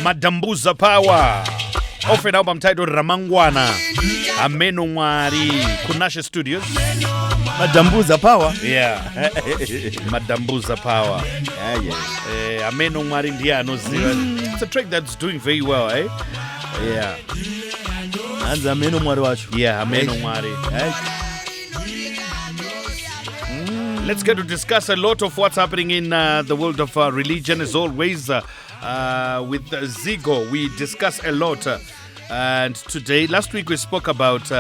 Madambuza Power. Off an album titled Ramangwana. Ameno Mwari. Kunashe Studios. Madambuza Power? Yeah. Madambuza Power. Yeah. Ameno Mwari Ndiano. It's a track that's doing very well, eh? Yeah. And Ameno Mwari wacho. Yeah, Ameno Mwari. Let's get to discuss a lot of what's happening in the world of religion. As always, with Zigo, we discuss a lot. And today, last week we spoke about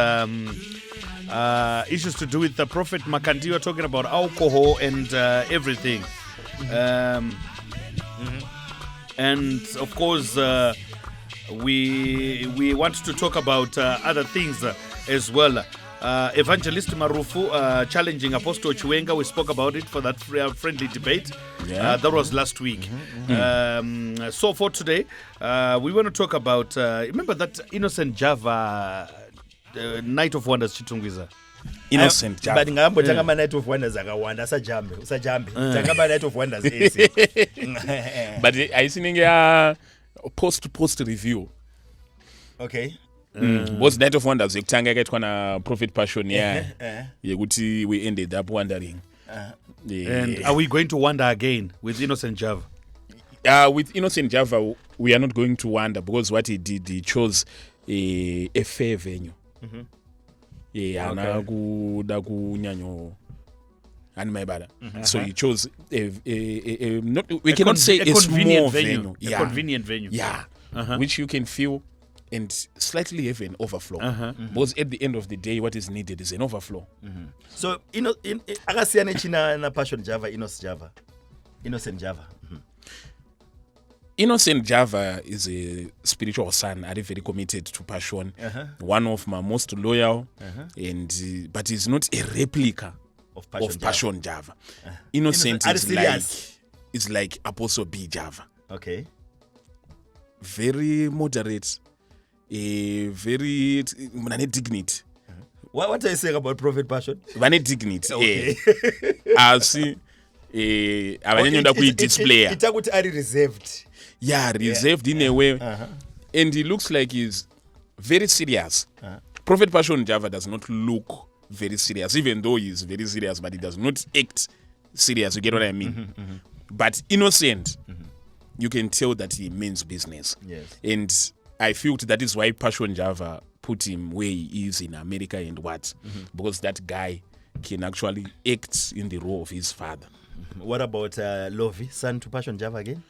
issues to do with the Prophet Makandiwa, talking about alcohol and everything. And of course, we want to talk about other things as well. Evangelist Marufu challenging Apostle Chiwenga. We spoke about it for that friendly debate. Yeah. That was last week. So for today, we want to talk about, remember that Innocent Java Night of Wonders Chitungwiza? Innocent Java. But ngambo tanga Night of Wonders akawanda usajambe. Tanga Night of Wonders easy. But I think post review. Okay. Was Night of Wonders yekutanga yakaitwa na Prophet Passion yekuti we ended up wondering. And are we going to wonder again with Innocent Java? With Innocent Java, we are not going to wonder because what he did, he chose a fair venue. So he chose we cannot say a small venue. A convenient venue. Yeah. Which you can feel and slightly have an overflow. Because at the end of the day, what is needed is an overflow. So akasiyana china na Passion Java, Innocent Java. Innocent Java is a spiritual son, are very committed to Passion. One of my most loyal, and but he's not a replica of Passion Java. Innocent is like Apostle B Java. Okay. Very moderate, very dignity. What are you saying about Prophet Passion? Very dignity. Okay. I see. Display. It's are reserved. Yeah, reserved in a way. And he looks like he's very serious. Prophet Passion Java does not look very serious, even though he's very serious, but he does not act serious. You get what I mean? But Innocent, you can tell that he means business. Yes. And I feel that is why Passion Java put him where he is in America and what. Because that guy can actually act in the role of his father. What about Lovey, son to Passion Java again?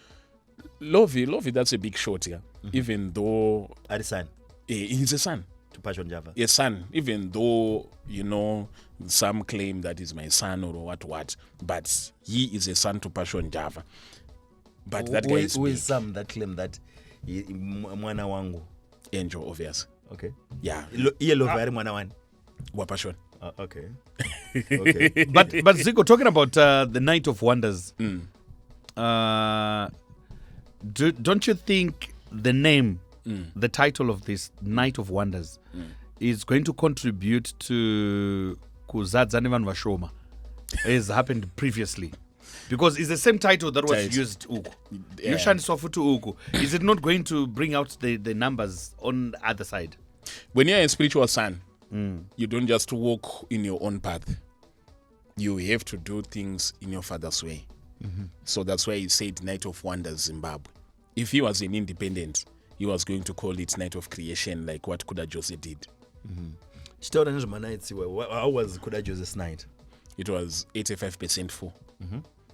Lovey, that's a big shot here. Even though... Are son? He's a son. To Passion Java? A son. Even though, some claim that he's my son or what. But he is a son to Passion Java. But that guy is... Who is some that claim that mwana wangu? Angel, obvious. Okay. Yeah. Iye Lovey ari mwana wani? Wa Passion. Okay. Okay. But Zico, talking about the Night of Wonders, don't you think the name, the title of this Night of Wonders, is going to contribute to kuzadzane vanhu vashoma, as happened previously? Because it's the same title that was used uku. Yoshandiswa futhi uku. Is it not going to bring out the numbers on the other side? When you're a spiritual son, you don't just walk in your own path. You have to do things in your father's way. So that's why he said Night of Wonders Zimbabwe. If he was an independent, he was going to call it Night of Creation, like what Kuda Jose did. How was Kuda Jose's night? It was 85% full.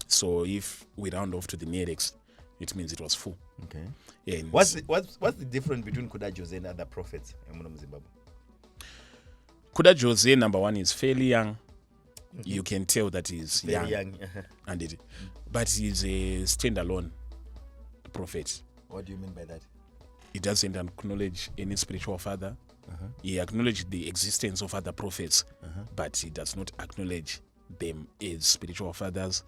So if we round off to the nearest, it means it was full. Okay. And what's the difference between Kuda Jose and other prophets in Zimbabwe? Kuda Jose, number one, is fairly young. You can tell that he's very young. But he's a standalone prophet. What do you mean by that? He doesn't acknowledge any spiritual father. He acknowledged the existence of other prophets, but he does not acknowledge them as spiritual fathers.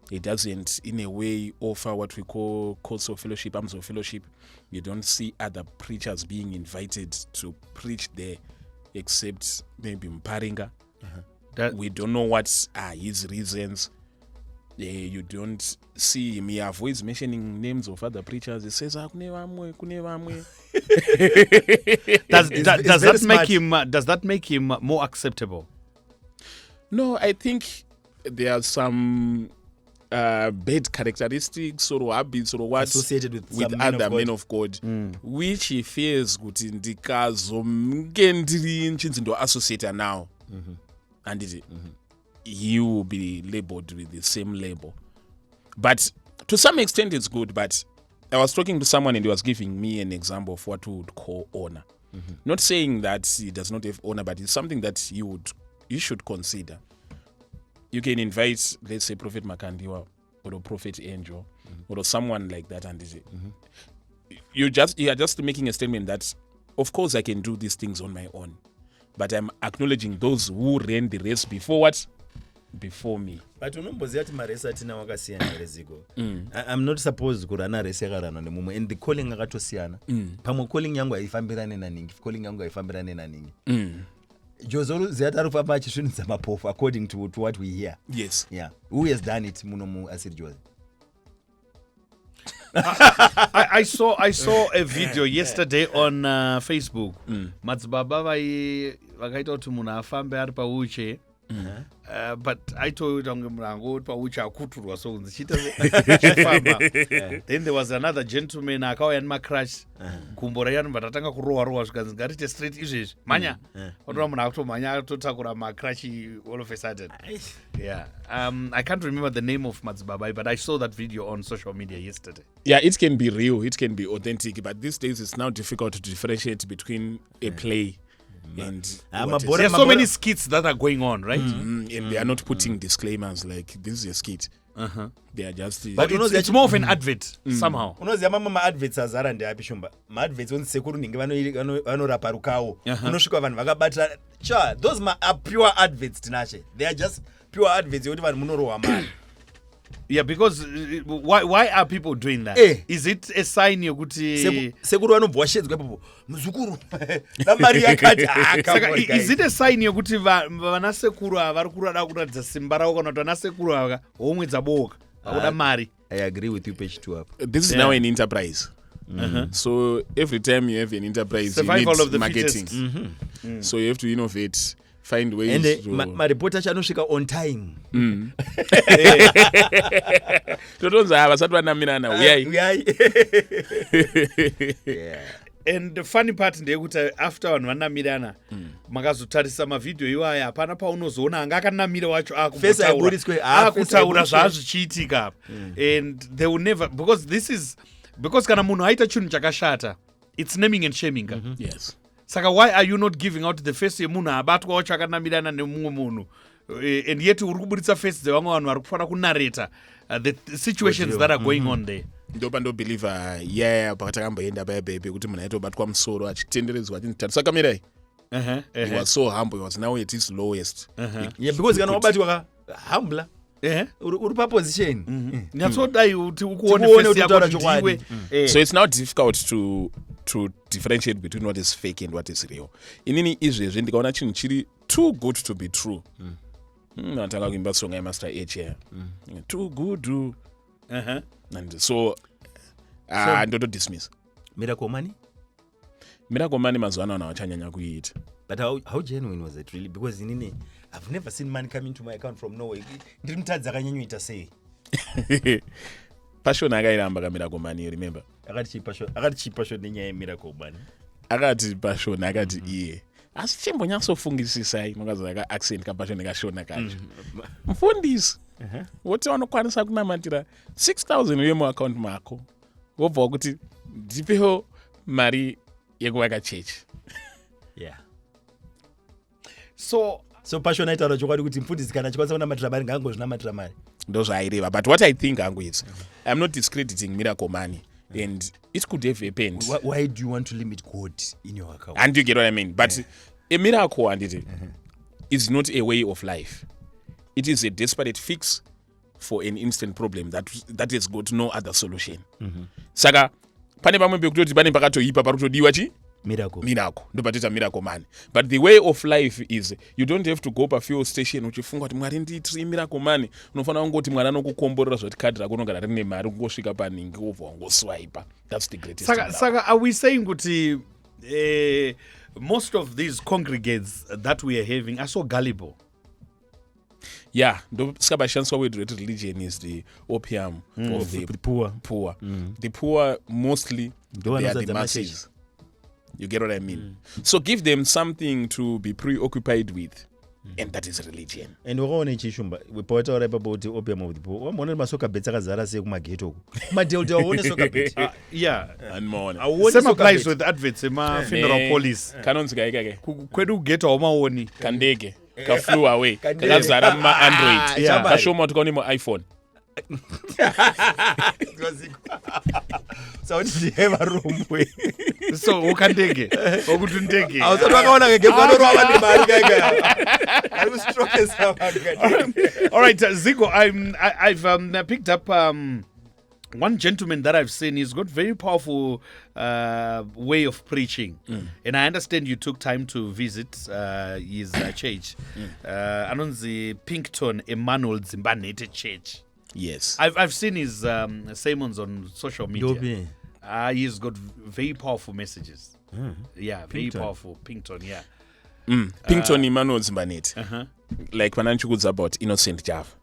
He doesn't, in a way, offer what we call courts of fellowship, arms of fellowship. You don't see other preachers being invited to preach there, except maybe Mparinga. We don't know what are his reasons. You don't see him. He avoids mentioning names of other preachers. He says, kune vamwe. Does very that make him more acceptable? No, I think there are some bad characteristics or habits or what Associated with some other men of God, which he fears kuti ndikazonge ndiri nchinzi ndo associator now, and he will be labeled with the same label. But to some extent it's good. But I was talking to someone and he was giving me an example of what we would call honor. Not saying that he does not have honor, but it's something that you should consider. You can invite, let's say, Prophet Makandiwa or a Prophet Angel or someone like that, and you are just making a statement that, of course, I can do these things on my own, but I'm acknowledging those who ran the race before me. But unomboziva kuti maresi atina akasiyana reziko. I'm not supposed kurana resi yakarana nemumwe, and the calling akatosiyana. Pamwe calling yangu haifambirane naningi, calling yangu haifambirane naningi. Jozoro ziyata rufamba achisvinudza mapofu according to what we hear. Yes. Yeah. Who has done it munomu asiri Jose? I saw a video yesterday on Facebook. Madzibaba vakaita kuti munhu afambe ari pauche. But I told Murango pauche akuturwa so nzichita. Then there was another gentleman akauya and macrash kumbo rayani but atanga kurowa zvikanzi ngarite straight izvezvi manya otova munhu akutomhanya atotakura macrash all of a sudden. Yeah. I can't remember the name of Madzibabai, but I saw that video on social media yesterday. Yeah, it can be real, it can be authentic, but these days it's now difficult to differentiate between a play and there are so many skits that are going on, right? And they are not putting disclaimers like this is a skit. They are just but it's more of an advert somehow. Unoziva mama adverts azara ndeapi shumba. Ma adverts on sekuru ninge vanorapa rukawo. Unosvika vanhu vakabata cha those are pure adverts tinache. They are just pure adverts yekuti vanhu munorowa mari. Yeah, because why are people doing that? Is it a sign yokuti sekuru vanobva shedzwa ipopo muzukuru namari yakati is it a sign yokuti vana sekuru ava vari kurada kuratidza simba ravo kana kuti vana sekuru ava homwe dzaboka vakuda mari? I agree with you, page 2 up. This is now an enterprise. So every time you have an enterprise, survival you need of the marketing. So you have to innovate, find ways and to... maripota chanosvika on time. totonza vasati vanamirana uyai. And the funny part ndeyekuti after vanhu vanamirana makazotarisa mavidhio iwaya hapana paunozoona anga akanamira wacho akutaura zvaazvichiitika. And they will never, because kana munhu aita chinhu chakashata, it's naming and shaming. Yes. Saka why are you not giving out the face yemunhu abatwa wacho akanamirana nemumwe munhu, and yet uri kuburitsa face dzevamwe vanhu vari kufanira kunareta the situations that are going on there? ndopandobhelievha pakatamboenda paya kuti munhu aitobatwa musoro achitenderedzwa achitariswa kamirai. He was so humble, he was now at his lowest. Yeah, because kana wabatwa humble uri paposition nyatsodai kuti ukuone face yako ndiwe. So it's now difficult to differentiate between what is fake and what is real. Inini izvezvi ndikaona chinhu chiri too good to be true. Natanga kuimba song yaMaster H here. Too good. And so ndoto dismiss. Miracle money mazuva ano havachanyanya kuiita. But how genuine was it really? Because inini I've never seen money come into my account from nowhere. Ndiri mutadzi akanyanyuita sei? Passion akairamba kaMiracle money, you remember? Akati passion nenyaya yeMiracle money. Akati passion akati iye. Asi chimbonyatsofungisisai makazoona ka-accent kapassion kashona kacho. Mfundisi. Woti vanokwanisa kunamatira 6,000 uye muaccount mako. Wobva kuti ndipewo mari yekuvaka chechi. Yeah. So passion aitaura chokwadi kuti mfundisi kana chikwanisa kunamatira mari ngaangozvinamatira mari. Ndozvaireva. But what I think hangu is, I'm not discrediting Miracle money. And it could have happened. Why do you want to limit God in your account? And you get what I mean. But a miracle is not a way of life. It is a desperate fix for an instant problem that has got no other solution. Saka pane pamwe pekutoti pane pakatoipa parikutodiwa miracle ndopatita miracle man. But the way of life is you don't have to go pa fuel station uchifunga kuti mwari nditiri miracle man. Unofanira kungoti mwari anokukomborera zvoti kadhi rako rinogara rine mari kungosvika paningi wobva wangoswipa. That's the greatest. Saka are we saying kuti most of these congregates that we are having are so gullible? Yeah, ndosika word religion is the opium of the poor. The poor mostly they are the masses. You get what I mean? So give them something to be preoccupied with, and that is religion. And wakaona chishumba wepawata ora about opium of the poor. Wamona masoka bets akazara sei kumageto uko. Madelta waone soka bet. Yeah. And more. Same applies with adverts ema funeral police. Kanonzika ikake. Kwedu geto awamaoni. Kandege. Ka flew away. Kazara ma Android. Kashoma tukoni mo iPhone. So ndiheva rumwe. So ukandege okuthi ndege awusathi wakaona ngeke kwanorwa abantu imali kaka ayikustroke sabantu. All right, Zico, I've picked up one gentleman that I've seen. He's got very powerful way of preaching, and I understand you took time to visit his church. Anonzi Pinkton Emmanuel Zimbanete Church. Yes, I've seen his sermons on social media. He's got very powerful messages. Yeah, very powerful. Pinkton, yeah. Pinkton Emmanuel Zimbanete. Like when Anchukud's about innocent Jav.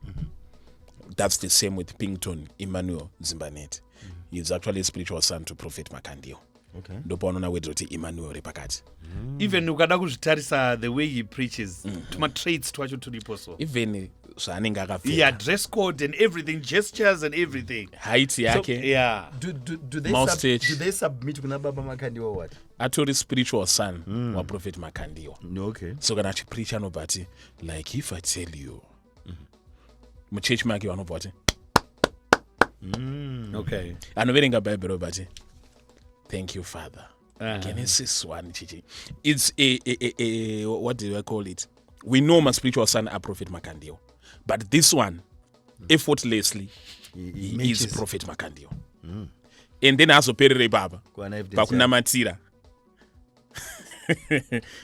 That's the same with Pinkton Emmanuel Zimbanete. He's actually a spiritual son to Prophet Makandiwa. Okay. Ndopaona wedroti Emmanuel repakati. Even ukada kuzvitarisa the way he preaches, tuma traits twacho tulipo so. Even zvaanenge akapfeka. Yeah, dress code and everything, gestures and everything. Height yake. Yeah. Do they submit kuna baba Makandiwa what? Atori spiritual son wa Prophet Makandiwa. Okay. So kana achipreacha nobati like if I tell you. Muchurch make vanobva vati. Okay. Anoverenga Bible obati. Thank you, Father. Genesis 1, chichi. It's a what do I call it? We know my spiritual son are Prophet Makandiwa. But this one, effortlessly, he is Prophet Makandiwa. And then also perere baba. Pakunamatira.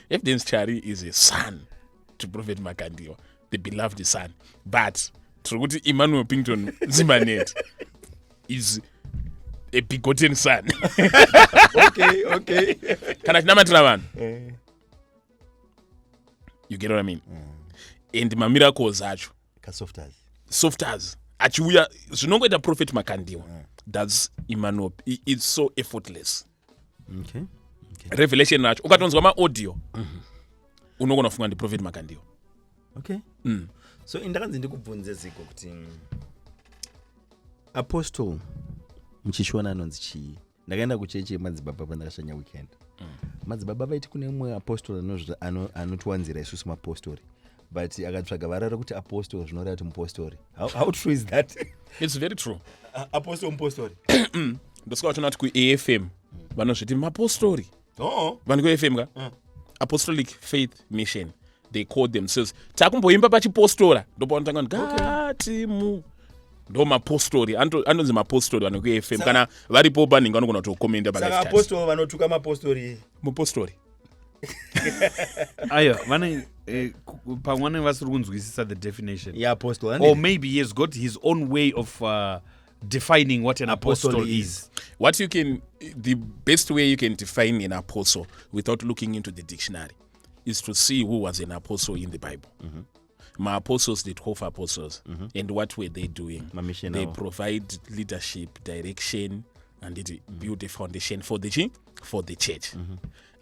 Evidence Chari is a son to Prophet Makandiwa, the beloved son. But Truguti Emmanuel Pinkton Zimbanete is a begotten son. Okay. Can I namatira man? You get what I mean? And my miracles acho. Softers. Achiuya zvinongoita Prophet Makandiwa. That's Emmanuel. It's so effortless. Okay. Revelation acho. Ukatonzwa ma audio. Unogona funga ndi Prophet Makandiwa. Okay. So indakanzi ndikubvunze Ziko kuti Apostle mchishona anonzi chii. Ndakaenda kuchechi madzibaba pandakashanya weekend. Madzibaba vaiti kune mumwe apostle anotiwanzira isusu mapostori. But akatsvaga varara kuti apostle zvinoreva kuti mupostori. How true is that? It's very true. Apostle mupostori. Ndosika wachona kuti ku AFM vanozviti MaPostori. Vanhu ku AFM ka? Apostolic Faith Mission. They call themselves. Takumboimba pachipostora. Ndopaona ngati mu ndo MaPostori. Anonzi MaPostori vanhu ku AFM kana varipo paningi vanogona kutokomenda pa live chat. Saka apostle vanotuka mapostori. MaPostori. Ayo, vane pamwana vasiri kunzwisisa the definition. Yeah, apostle. Or maybe he has got his own way of defining what an apostle is. What you can, the best way you can define an apostle without looking into the dictionary is to see who was an apostle in the Bible. My apostles, the 12 apostles, and what were they doing? They provide leadership, direction, and they build a foundation for the church.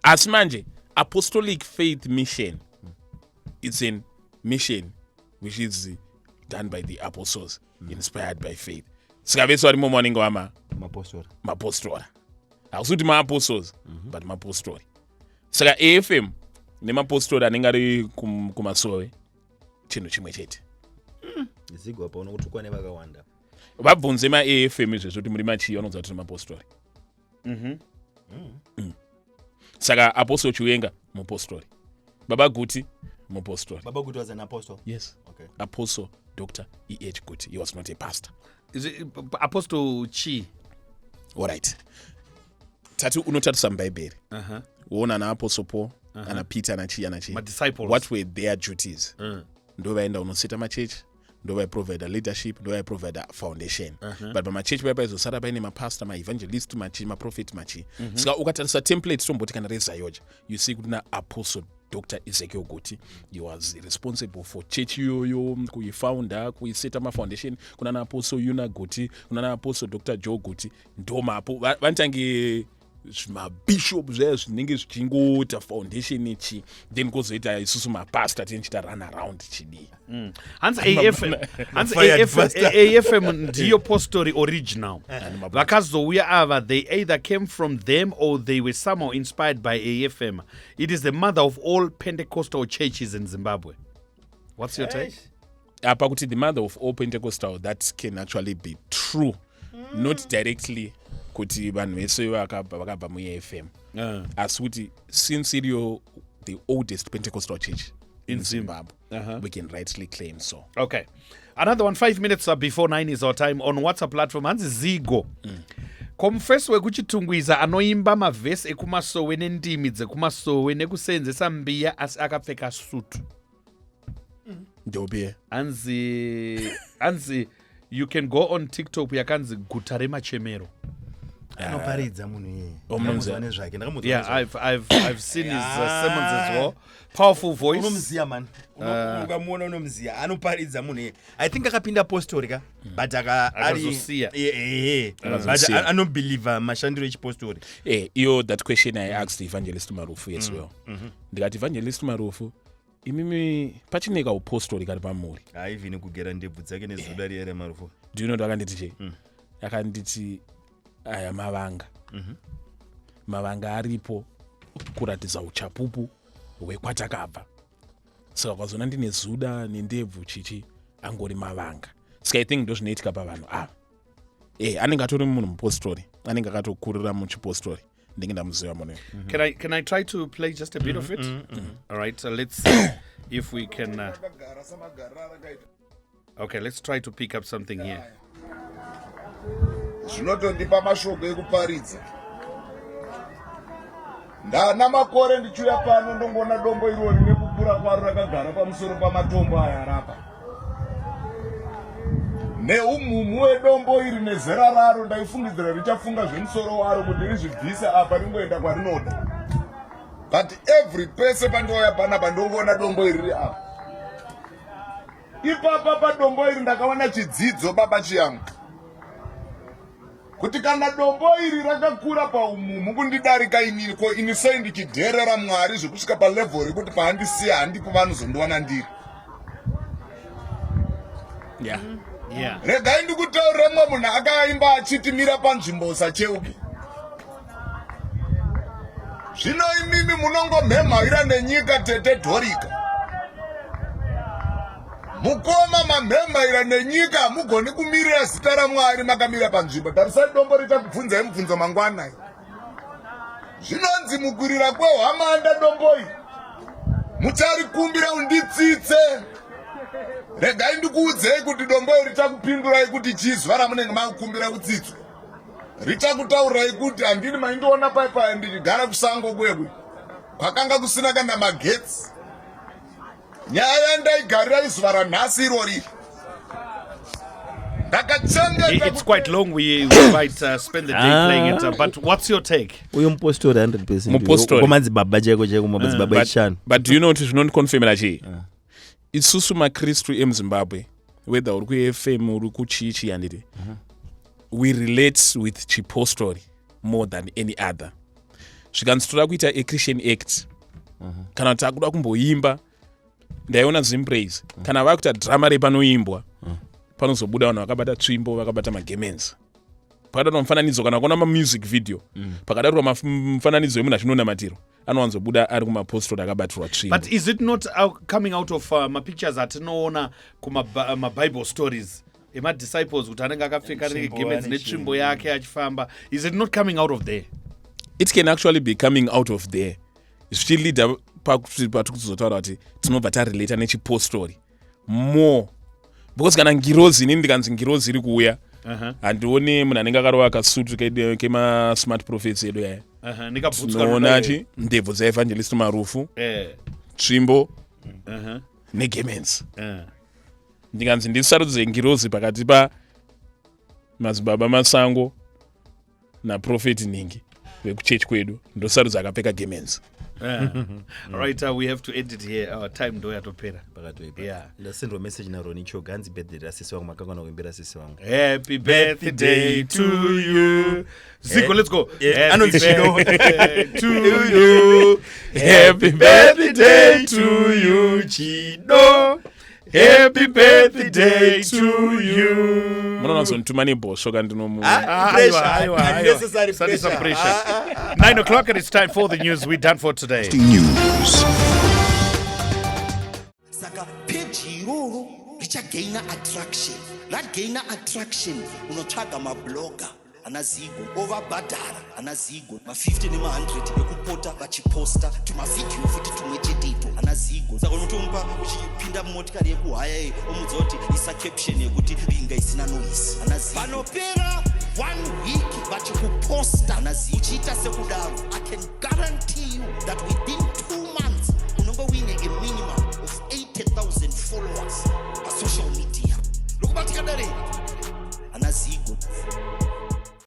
As manje, Apostolic Faith Mission, it's a mission which is done by the apostles, inspired by faith. Sikaveswa rimo mwaningo ama MaPostori. Hausuti ma-apostles, but MaPostori. Saka AFM ne MaPostori anenge ari kumasowe chinhu chimwe chete. Zigo apa unokutukwa nevakawanda. Vabvunze ma-AFM izvezvo kuti muri machii vanonzwa kuti MaPostori. Saka Apostle Chiwenga MaPostori. Baba Guti MaPostori. Baba Guti was an apostle? Yes. Okay. Apostle Dr. E.H. Guti. He was not a pastor. Is it Apostle Chi? All right. Tatu unotarisa mBhayibheri. woona ana Apostle Paul ana Peter anachi Ma-disciples. what were their duties ndo vaenda unoseta machechi ndo vaiprovida leadership ndo vaiprovida foundation but pamachechi paya paizosara paine mapastor maevangelist machi maprofeti machi saka ukatarisa template tomboti kana rezayoja you see kuti na Apostle Dr. Ezekiel Guti, he was responsible for church yoyo, kuifounder, kuiseta ma-foundation, kuna na Apostle Yuna Guti, kuna na Apostle Dr. Joe Guti, ndo mapo, vantangi mabishops zvinenge zvichingota foundation ichi, then kozoita isusu mapastor tinchita run around chidi. Hanzi AFM ndiyo postori original. Vakazouya ava, they either came from them or they were somehow inspired by AFM. It is the mother of all Pentecostal churches in Zimbabwe. What's your take? Apakuti the mother of all Pentecostal, that can actually be true. Not directly kuti vanhu vese vakabva mu-AFM. As kuti since iriyo the oldest Pentecostal church in Zimbabwe, we can rightly claim so. Okay. Another one, 5 minutes before 9 is our time on WhatsApp platform. Hanzi Zigo. Komfesi wekuchitungwiza anoimba mavhesi ekumasowe nendimi dzekumasowe nekusenzesa mbiya asi akapfeka sutu. Ndobie. Hanzi you can go on TikTok yakanzi guta remachemero. Anoparidza munhu iye. Yeah, I've seen his sermons as well. Powerful voice. Unomziya man. Ukamuona unomziya. Anoparidza munhu iye. I think akapinda Apostolic but akazosiya. But anobeliever mashandiro echipostori. Iyo that question I asked Evangelist Marufu as well. Ndikati Evangelist Marufu imimi pachineka upostoli kari pamuri. Haivhini kugera ndebvu dzake nezuda riere Marufu. Do you know what akanditi? Akanditi aya mavanga. Mavanga aripo kuratidza uchapupu hwekwatakabva. Saka kwazona ndine zuda nendebvu chichi angori mavanga. Saka I think ndozvinoitika pavanhu ava. Anenge atori munhu mupostori. Anenge akatokurira muchipostori. Can I try to play just a bit of it? All right, so let's see if we can. Okay, let's try to pick up something here. Zvinotondipa mashoko ekuparidza. Ndana makore ndichiuya pano ndongona dombo iro rine kukura kwaro rakagara pamusoro pamatombo aya rapa. Neumumu wedombo iri nezera raro ndaifungidzira richafunga zvemusoro waro kuti rizvibvise apa ringoenda kwarinoda. But every pese pandouya panapa ndongoona dombo iri riri apa. Ipapa padombo iri ndakaona chidzidzo baba chiyangu. Kuti kana dombo iri rakakura paumumu kundidarika iniko inisei ndichidherera Mwari zvekusvika palevel rekuti pahandisiya handipo vanozondiwana ndiri. Yeah. Regai ndikutaurira munhu akaimba achitimira panzvimbo usacheuke. Zvino imimi munongomhemhaira nenyika tete dhorika. Mukoma mamhemhaira nenyika mugoni kumirira zita raMwari makamira panzvimbo. Tarisai dombo richakubvunzai mubvunzo mangwana. Zvinonzi mukurira kwehwamanda dombo iri. Mucharikumbira unditsitse. Regai ndikuudzei kuti dombo iri richakupindurai kuti chizwa ramunenge makukumbira utsitso. Richakutaurirai kuti handini maindiona paipa ndichigara kusango kwekwe. Kwakanga kusina kana magetsi. Nyaya ndaigarira izuva ranhasi irori. It's quite long. We might spend the day playing it. But what's your take? Uyo mupostori 100%. Mupostori. Komadzibaba cheko cheko madzibaba echishanu. But do you know what is non-confirmed achi? Isusu maKristu emuZimbabwe, whether uri ku-AFM uri kuchichi yandiri, we relate with chipostori more than any other. Zvikanzitora kuita a Christian act. Kana takuda kumboimba, ndaiona Zimpraise. Kana vakuita drama repanoimbwa, panozobuda vanhu vakabata tsvimbo, vakabata magemens. Pakadaro mufananidzo kana kuona music video, pakadaro mufananidzo wemunhu achinonamatiro, anowanzobuda ari kumapostori akabatirwa tsvimbo. But is it not coming out of pictures atinoona kuma-Bible stories? Ema-disciples kuti anenge akapfeka gemens netsvimbo yake achifamba. Is it not coming out of there? It can actually be coming out of there. Zvichilida patikuzotaura kuti tinobva tarelata nechipostori more. Because kana ngirozi inini ndikanzi ngirozi iri kuuya, handioni munhu anenge akarova kasutu kema-smart prophets edu yaya. Tinoona chi ndebvu dzaevangelist Marufu, tsvimbo negemens. Ndikanzi ndisarudze ngirozi pakati pa madzibaba Masango naprofeti Ningi vekuchechi kwedu, ndosarudza akapfeka gemens. Right, we have to edit here. Our time ndo yatopera. Yeah. Ndasendwa message na Roni Choganzi birthday rasisi wangu makangana kuimbira sisi wangu. Happy birthday to you. Zico, let's go. Happy birthday to you. Happy birthday to you, Chido. Happy birthday to you. Munonazontumani bosho kandi nomu. Unnecessary pressure. 9 o'clock and it's time for the news. We're done for today. News. Saka page iroro richagaina attraction. That gainer attraction unotsvaga mablogger anazigo ovabhadhara anazigo ma50 nema100 ekupota vachiposta tumavidhiyo futi tumwe chetepo anazigo saka unotomupa uchipinda mumotikari yekuhaya omudza kuti isa caption yekuti binga isina noise anazigo panopera 1 week vachikuposta anazigo uchiita sekudaro I can guarantee you that within 2 months unongo wine a minimum of 80,000 followers on social media. Look at it.